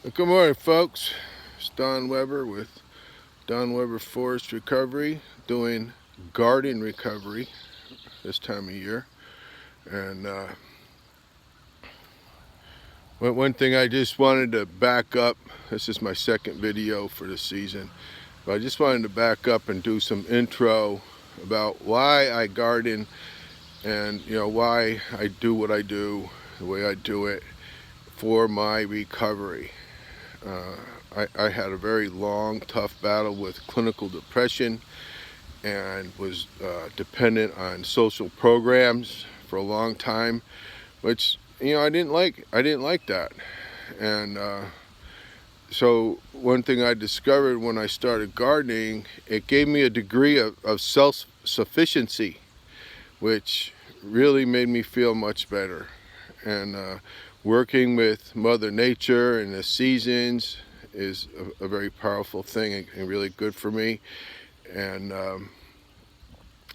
Good morning, folks. It's Don Weber with Don Weber Forest Recovery, doing garden recovery this time of year. And one thing I just wanted to back up. This is my second video for the season, but I just wanted to back up and do some intro about why I garden and why I do what I do, the way I do it for my recovery. I had a very long, tough battle with clinical depression and was dependent on social programs for a long time, which I didn't like. I didn't like that, and so one thing I discovered when I started gardening, it gave me a degree of self-sufficiency, which really made me feel much better. And working with Mother Nature and the seasons is a very powerful thing and really good for me. And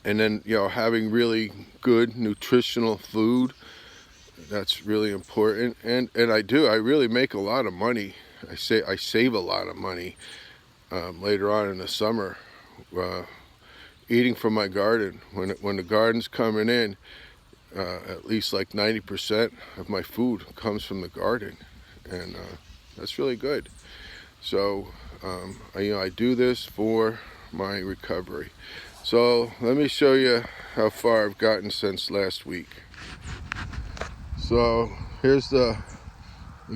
then having really good nutritional food, that's really important. And I really make a lot of money. I save a lot of money later on in the summer eating from my garden. When the garden's coming in, at least like 90% of my food comes from the garden, and that's really good. So I do this for my recovery. So let me show you how far I've gotten since last week. So here's the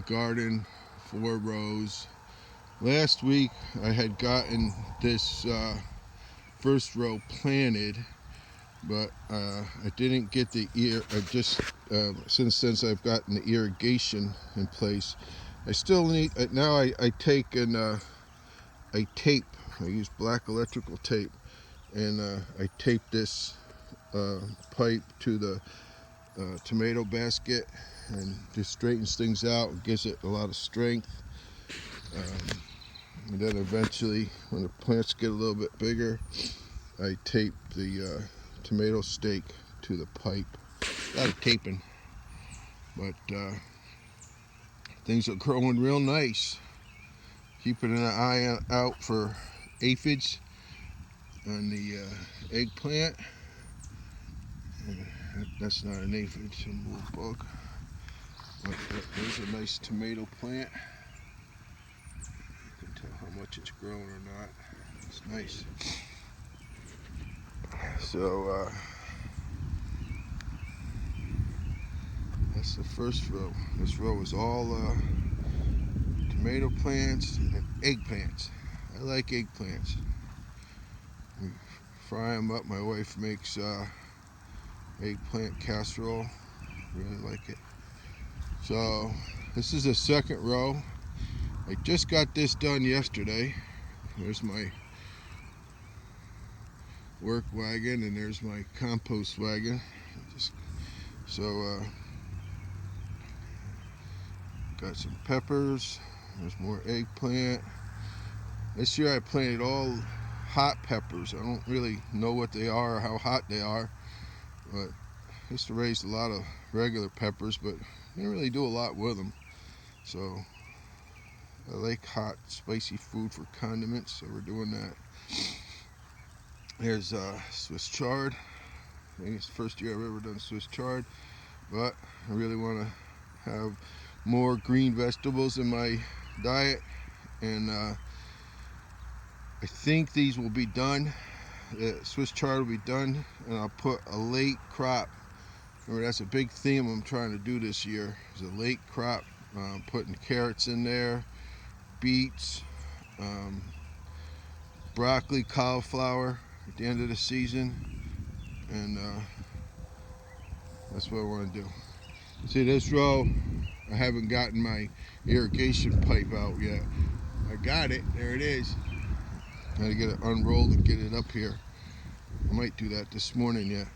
garden, 4 rows. Last week I had gotten this first row planted, but I didn't get the I just since I've gotten the irrigation in place, I still need now. I take and I tape. I use black electrical tape, and I tape this pipe to the tomato basket, and just straightens things out and gives it a lot of strength. And then eventually, when the plants get a little bit bigger, I tape the tomato stake to the pipe. A lot of taping, but things are growing real nice. Keeping an eye out for aphids on the eggplant. That's not an aphid, it's a little bug. But there's a nice tomato plant. You can tell how much it's grown or not. It's nice. So that's the first row. This row is all tomato plants and eggplants. I like eggplants. We fry them up. My wife makes eggplant casserole. Really like it. So this is the second row. I just got this done yesterday. There's my work wagon and there's my compost wagon. So got some peppers. There's more eggplant. This year I planted all hot peppers. I don't really know what they are or how hot they are, but I used to raise a lot of regular peppers, but didn't really do a lot with them. So I like hot, spicy food for condiments, so we're doing that. There's Swiss chard. I think it's the first year I've ever done Swiss chard, but I really want to have more green vegetables in my diet, and I think these will be done. The Swiss chard will be done, and I'll put a late crop. Remember, that's a big theme I'm trying to do this year, is a late crop. Putting carrots in there, beets, broccoli, cauliflower at the end of the season, and that's what I want to do. See, this row, I haven't gotten my irrigation pipe out yet. I got it, there it is. Gotta get it unrolled and get it up here. I might do that this morning yet.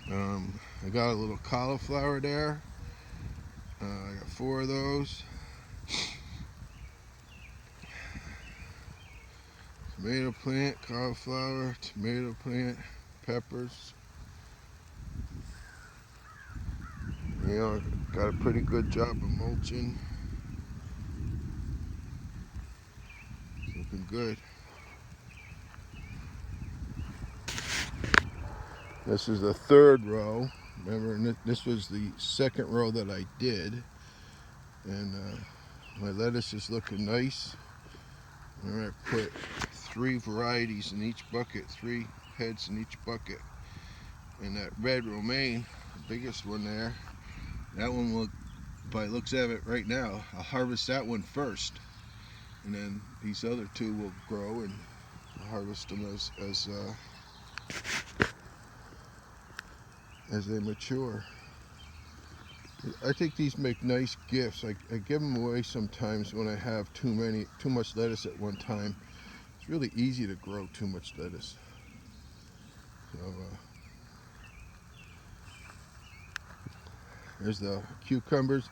I got a little cauliflower there. I got 4 of those. Tomato plant, cauliflower, tomato plant, peppers. Got a pretty good job of mulching. looking good. This is the third row. Remember, this was the second row that I did. And my lettuce is looking nice. I'm going to put 3 varieties in each bucket, 3 heads in each bucket. And that red romaine, the biggest one there, that one will, by looks of it right now, I'll harvest that one first. And then these other 2 will grow, and I'll harvest them as they mature. I think these make nice gifts. I give them away sometimes when I have too much lettuce at one time. It's really easy to grow too much lettuce. So there's the cucumbers.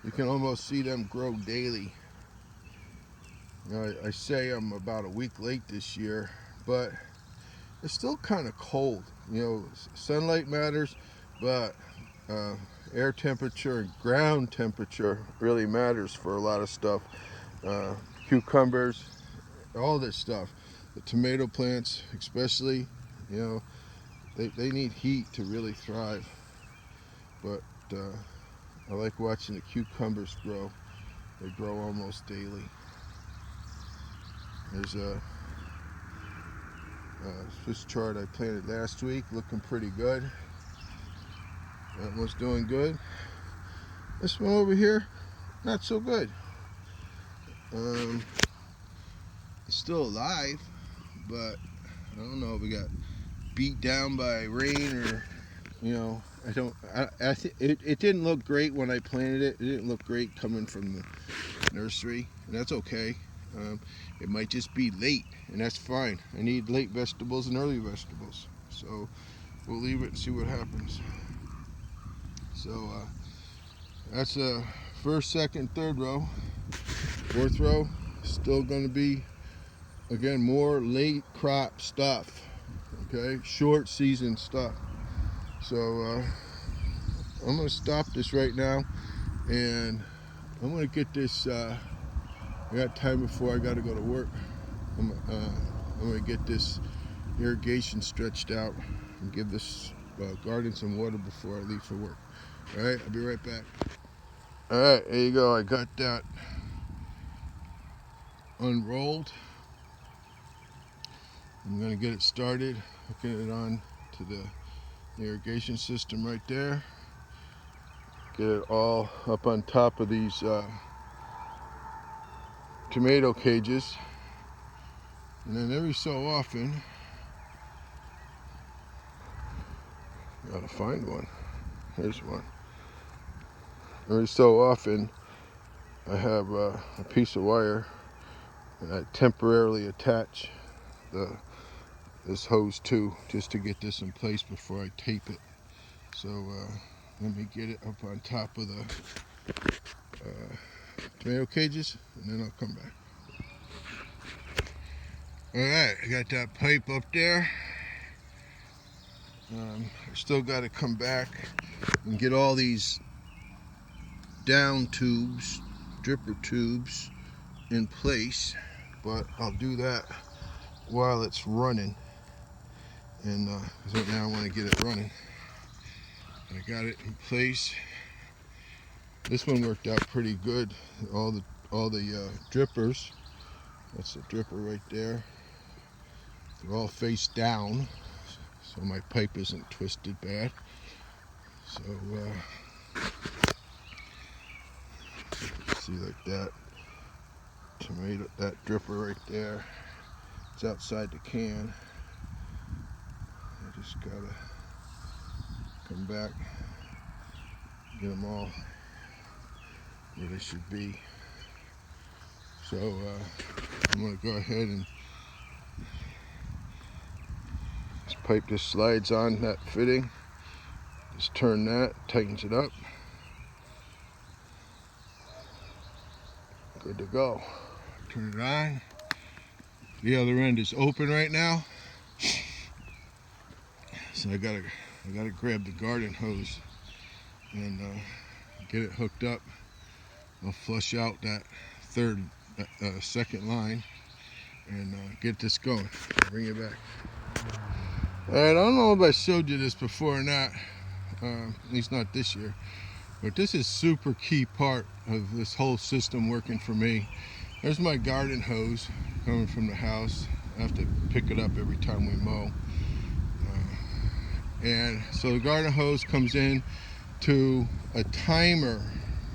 You can almost see them grow daily. You know, I say I'm about a week late this year, but it's still kind of cold. You know, sunlight matters, but air temperature and ground temperature really matters for a lot of stuff. Cucumbers, all this stuff. The tomato plants especially, you know, they need heat to really thrive. But I like watching the cucumbers grow. They grow almost daily. There's a Swiss chard I planted last week, looking pretty good. That one's doing good. This one over here, not so good. It's still alive, but I don't know if we got beat down by rain or, you know, it didn't look great when I planted it. It didn't look great coming from the nursery, and that's okay. It might just be late, and that's fine. I need late vegetables and early vegetables, so we'll leave it and see what happens. So that's the first, second, third row. Fourth row, still going to be, again, more late crop stuff, okay, short season stuff. So I'm going to stop this right now, and I'm going to get this, I got time before I got to go to work. I'm going to get this irrigation stretched out and give this garden some water before I leave for work. All right, I'll be right back. All right, there you go. I got that unrolled. I'm going to get it started, hooking it on to the irrigation system right there. Get it all up on top of these tomato cages. And then every so often, gotta find one. Here's one. Every so often, I have a piece of wire and I temporarily attach this hose to, just to get this in place before I tape it. So let me get it up on top of the tomato cages, and then I'll come back. Alright, I got that pipe up there. I still got to come back and get all these down tubes, dripper tubes, in place, but I'll do that while it's running. And right now I want to get it running. I got it in place. This one worked out pretty good. All the drippers. That's the dripper right there. They're all face down, so my pipe isn't twisted bad. So see, like that tomato, that dripper right there, it's outside the can. I just gotta come back, get them all where they should be. So I'm gonna go ahead and this pipe just slides on that fitting. Just turn that, tightens it up. Good to go. Turn it on. The other end is open right now. So I gotta grab the garden hose and get it hooked up. I'll flush out that second line, and get this going. Bring it back. Alright, I don't know if I showed you this before or not, at least not this year, but this is super key part of this whole system working for me. There's my garden hose coming from the house. I have to pick it up every time we mow. And so the garden hose comes in to a timer,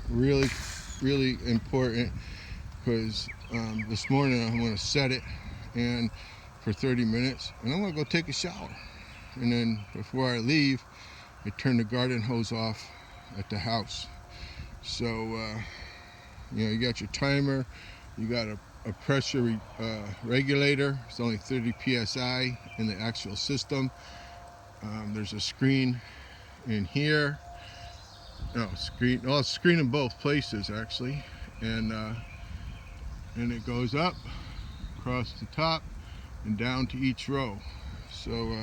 really important, because this morning I'm going to set it and for 30 minutes, and I'm going to go take a shower. And then before I leave, I turn the garden hose off at the house. So you got your timer, you got a pressure regulator. It's only 30 psi in the actual system. There's a screen in here. No, screen in both places actually, and it goes up across the top and down to each row. So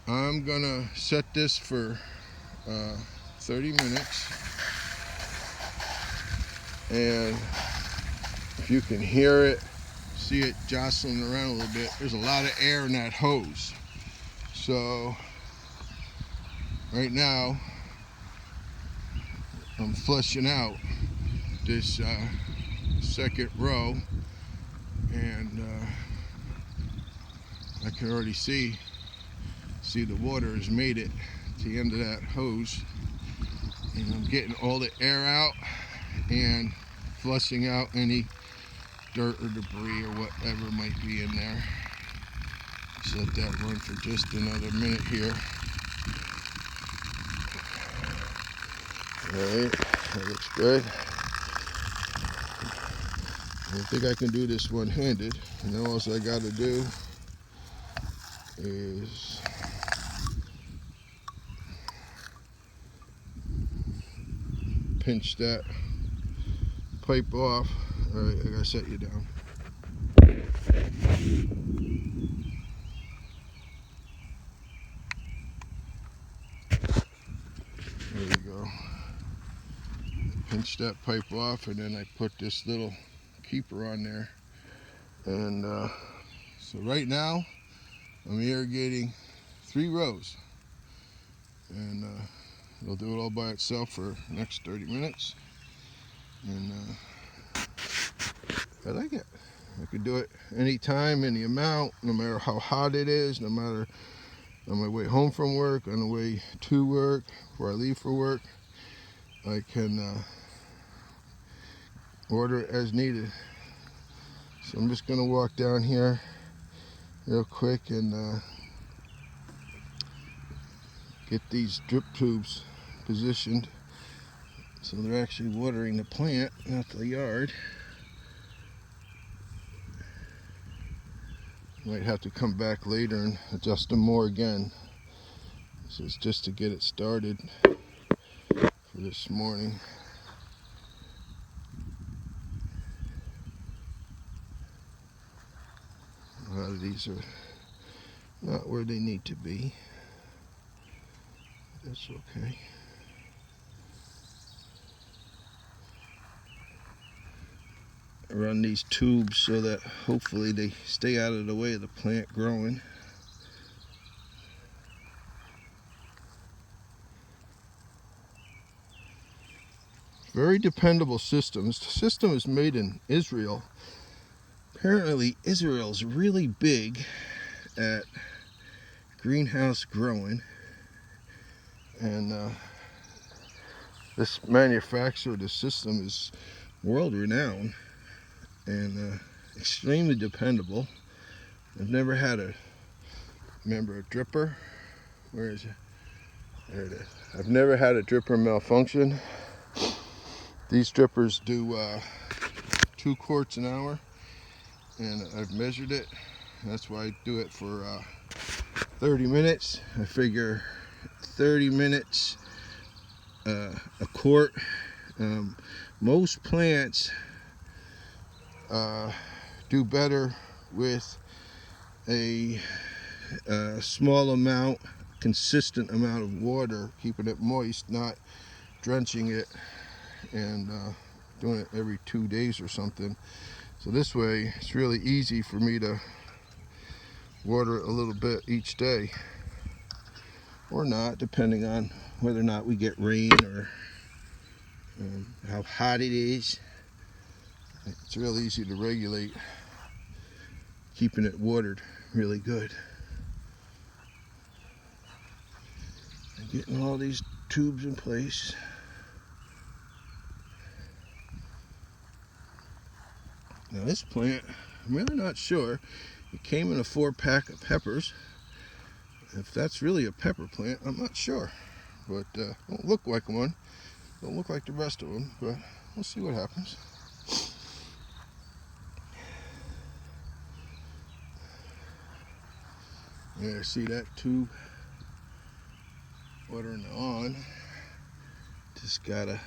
I'm gonna set this for 30 minutes, and if you can hear it, see it jostling around a little bit, there's a lot of air in that hose. So right now I'm flushing out this second row, and I can already see the water has made it to the end of that hose, and I'm getting all the air out and flushing out any dirt or debris or whatever might be in there. Just let that run for just another minute here. Alright, that looks good. I think I can do this one-handed. And then all I got to do is pinch that pipe off. Alright, I gotta set you down. There we go. Pinch that pipe off, and then I put this little keeper on there. And so right now I'm irrigating 3 rows, and it'll do it all by itself for the next 30 minutes. And I like it. I could do it anytime, any amount, no matter how hot it is, no matter on my way home from work, on the way to work, before I leave for work. I can order it as needed. So I'm just going to walk down here real quick and get these drip tubes positioned so they're actually watering the plant, not the yard. Might have to come back later and adjust them more again. This is just to get it started for this morning. A lot of these are not where they need to be. That's okay. I run these tubes so that hopefully they stay out of the way of the plant growing. Very dependable system. This system is made in Israel. Apparently Israel's really big at greenhouse growing, and this manufacturer of the system is world renowned and extremely dependable. I've never had a dripper. Where is it? There it is. I've never had a dripper malfunction. These drippers do 2 quarts an hour, and I've measured it. That's why I do it for 30 minutes. I figure 30 minutes, a quart. Most plants do better with a small amount, consistent amount of water, keeping it moist, not drenching it and doing it every 2 days or something. So this way it's really easy for me to water it a little bit each day, or not, depending on whether or not we get rain or how hot it is. It's real easy to regulate keeping it watered really good. And getting all these tubes in place. Now this plant, I'm really not sure. It came in a 4-pack of peppers. If that's really a pepper plant, I'm not sure. But don't look like one. Don't look like the rest of them, but we'll see what happens. Yeah, see that tube watering on. Just gotta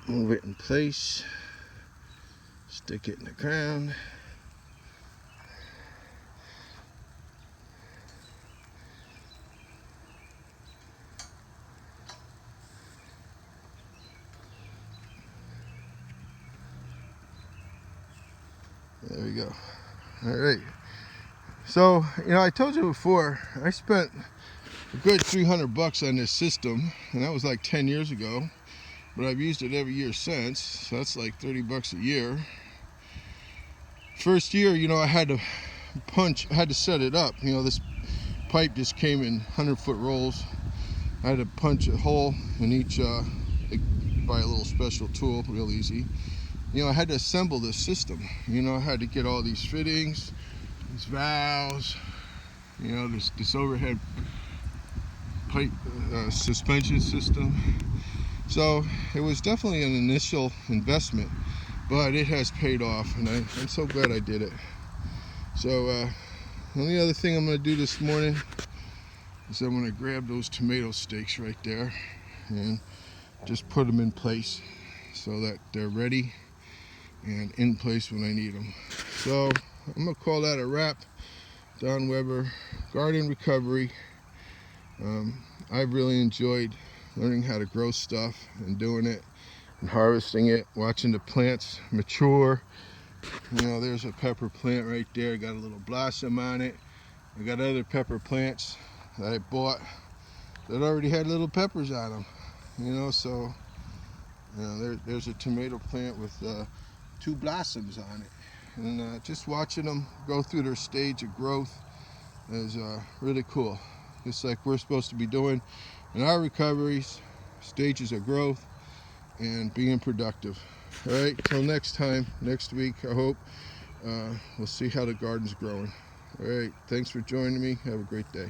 move it in place, stick it in the ground. There we go. All right. So, I told you before, I spent a good $300 on this system, and that was like 10 years ago. But I've used it every year since, so that's like $30 a year. First year, I had to set it up. This pipe just came in 100-foot rolls. I had to punch a hole in each, by a little special tool, real easy. I had to assemble this system. I had to get all these fittings, these valves, this overhead pipe suspension system. So it was definitely an initial investment, but it has paid off, and I'm so glad I did it. So the only other thing I'm going to do this morning is I'm going to grab those tomato stakes right there and just put them in place so that they're ready and in place when I need them. So I'm going to call that a wrap. Don Weber, Garden Recovery. I've really enjoyed learning how to grow stuff and doing it and harvesting it, watching the plants mature. There's a pepper plant right there, got a little blossom on it. I got other pepper plants that I bought that already had little peppers on them. So there's a tomato plant with 2 blossoms on it, and just watching them go through their stage of growth is really cool. Just like we're supposed to be doing in our recoveries, stages of growth and being productive. All right, till next time, next week, I hope we'll see how the garden's growing. All right, thanks for joining me. Have a great day.